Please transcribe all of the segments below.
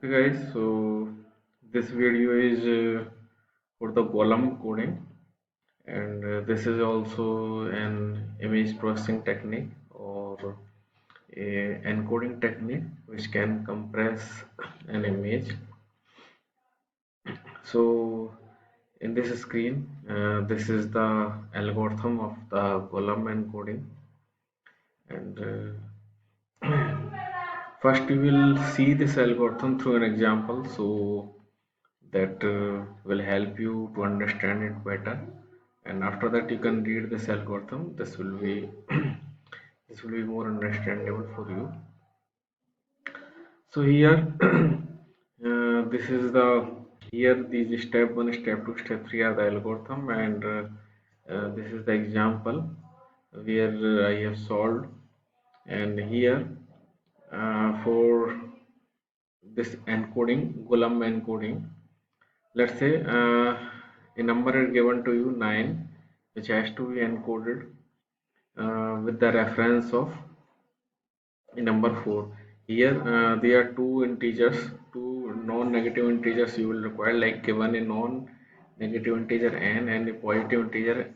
Okay guys, so this video is for the column coding, and this is also an image processing technique or a encoding technique which can compress an image. So in this screen, this is the algorithm of the column encoding, and first you will see this algorithm through an example. So that will help you to understand it better, and after that you can read this algorithm. This will be this will be more understandable for you. So here this is the here these step 1, step 2, step 3 are the algorithm, and this is the example where I have solved. And here for this encoding, Golem encoding, let's say a number is given to you 9, which has to be encoded with the reference of number 4. Here there are two integers, two non-negative integers you will require, like given a non-negative integer n and a positive integer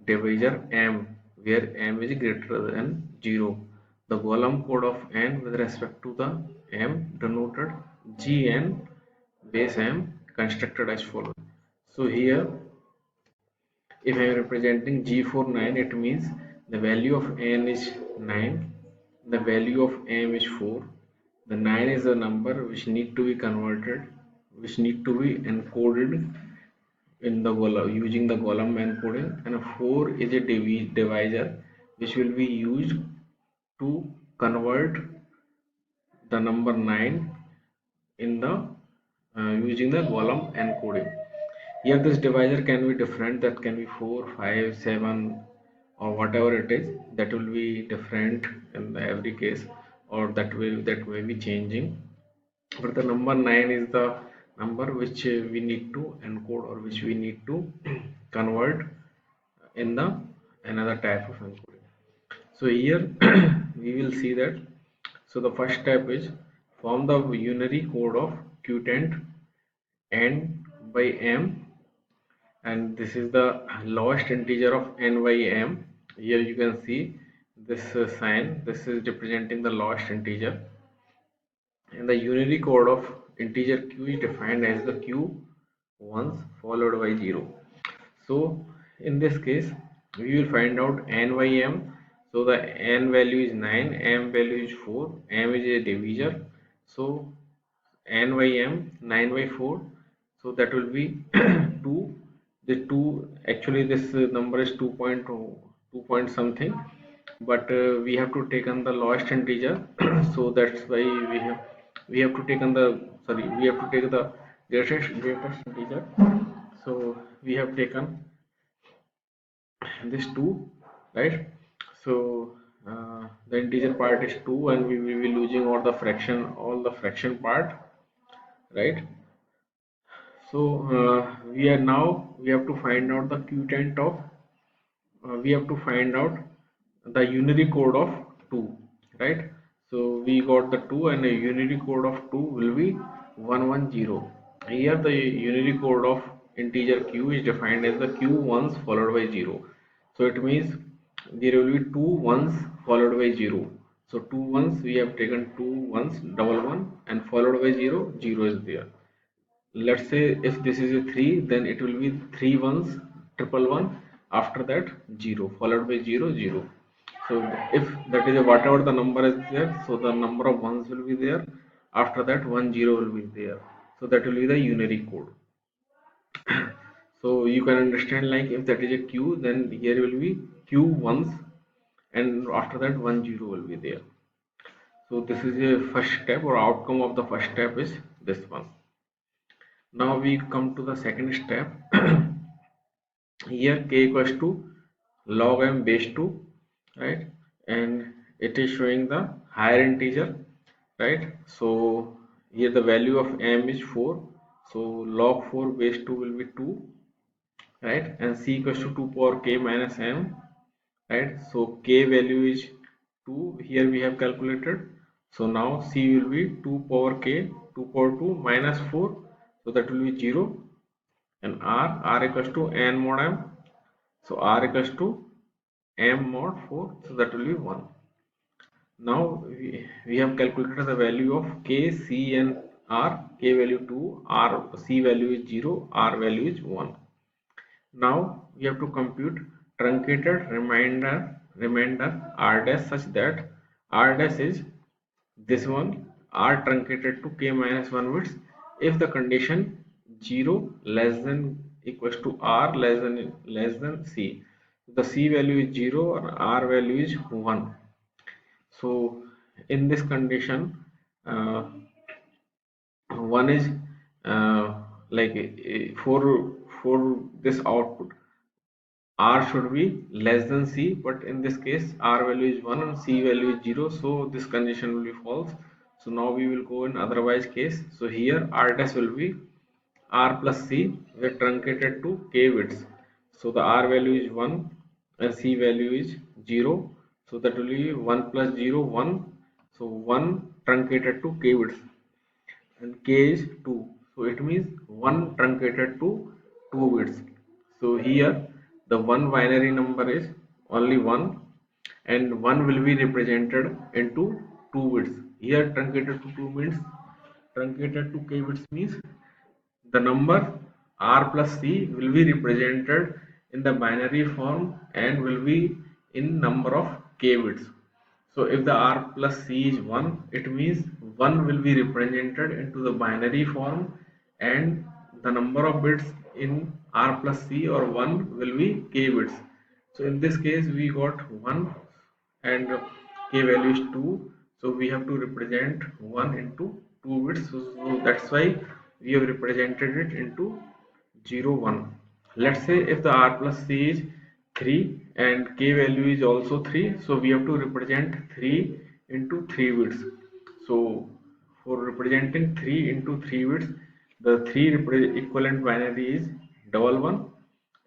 divisor m, where m is greater than 0. The column code of n with respect to the m denoted gn base m constructed as follows. So here if I am representing G for 9, it means the value of n is 9, the value of m is 4. The 9 is a number which need to be converted, which need to be encoded in the column using the column encoding, and 4 is a divisor which will be used to convert the number 9 in the using the column encoding. Here this divisor can be different, that can be 4, 5, 7, or whatever it is, that will be different in every case, or that may be changing. But the number 9 is the number which we need to encode, or which we need to convert in the another type of encoding. So here we will see that. So the first step is form the unary code of quotient n by m, and this is the lowest integer of n by m. Here you can see this sign, this is representing the lowest integer, and the unary code of integer q is defined as the q once followed by 0. So in this case we will find out n by m. So the n value is 9, m value is 4, m is a divisor, so n by m 9 by 4, so that will be 2. The 2, actually this number is 2 point something, but we have to take on the lowest integer so that's why we have to take on the, sorry, we have to take the greatest integer. So we have taken this 2, right? So the integer part is 2, and we will be losing all the fraction part, right? So we have to find out the quotient of we have to find out the unary code of 2, right? So we got the 2, and a unary code of 2 will be 110. Here the unary code of integer q is defined as the q ones followed by 0. So it means there will be two ones followed by 0. So two ones, we have taken two ones, double one, and followed by 0, 0 is there. Let's say if this is a 3, then it will be 3 ones, triple one, after that 0 followed by 0, 0. So if that is a, whatever the number is there, so the number of ones will be there, after that 1 0 will be there, so that will be the unary code. So you can understand, like if that is a q, then here will be q ones, and after that 1 0 will be there. So this is a first step, or outcome of the first step is this one. Now we come to the second step. Here k equals to log m base 2, right? And it is showing the higher integer, right? So here the value of m is 4, so log 4 base 2 will be 2, right? And c equals to 2 power k minus m, right? So k value is 2, here we have calculated. So now C will be 2 power k, 2 power 2 minus 4, so that will be 0, and R equals to n mod m, so R equals to m mod 4, so that will be 1. Now we have calculated the value of k, C and R. K value 2, R, C value is 0, R value is 1. Now we have to compute truncated remainder R dash such that R dash is this one, R truncated to k minus 1 bits if the condition 0 less than equals to R less than C. The C value is 0 and R value is 1. So in this condition, uh, one is like for this output, R should be less than C, but in this case R value is 1 and C value is 0, so this condition will be false. So now we will go in otherwise case. So here R dash will be R plus C, we are truncated to k bits. So the R value is 1 and C value is 0, so that will be 1 plus 0 1, so 1 truncated to k bits, and k is 2, so it means 1 truncated to 2 bits. So here the one binary number is only 1, and 1 will be represented into 2 bits. Here truncated to 2 means truncated to k bits means the number R plus C will be represented in the binary form and will be in number of k bits. So if the R plus C is 1, it means 1 will be represented into the binary form, and the number of bits in R plus C or 1 will be k bits. So in this case we got 1 and k value is 2. So we have to represent 1 into 2 bits. So that's why we have represented it into 0 1. Let's say if the R plus C is 3 and k value is also 3, so we have to represent 3 into 3 bits. So for representing 3 into 3 bits, the 3 equivalent binary is 11,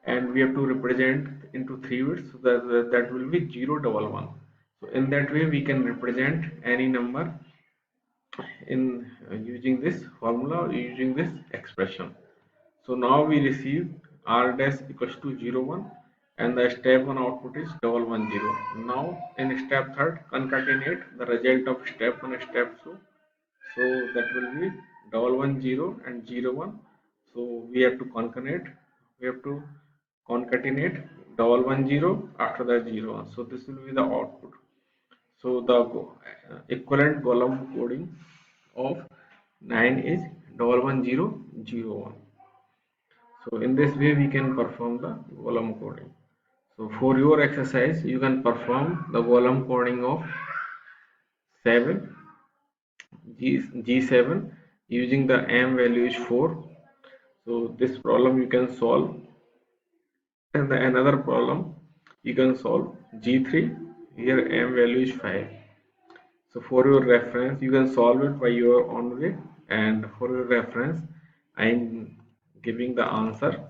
and we have to represent into 3 bits, so that will be 0 11. So in that way we can represent any number in using this formula, using this expression. So now we receive R dash equals to 0 1, and the step 1 output is 110. Now in step third, concatenate the result of step 1 and step 2. So that will be 110 and 0 1. So we have to concatenate 110 after that 0 1. So this will be the output. So the equivalent column coding of 9 is 11001. So in this way we can perform the column coding. So for your exercise you can perform the column coding of 7 G7 using the M value is 4. So this problem you can solve, and the another problem you can solve G3, here M value is 5. So for your reference you can solve it by your own way, and for your reference I am giving the answer.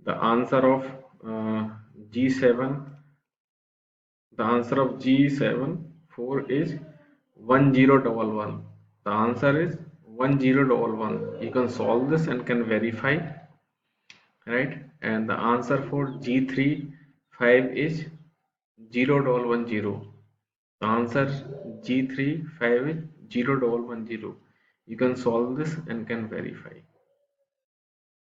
The answer of G7, the answer of G7 4 is 1011. The answer is 1011. You can solve this and can verify, right? And the answer for G3 5 is 010. The answer G3 5 is 010. You can solve this and can verify.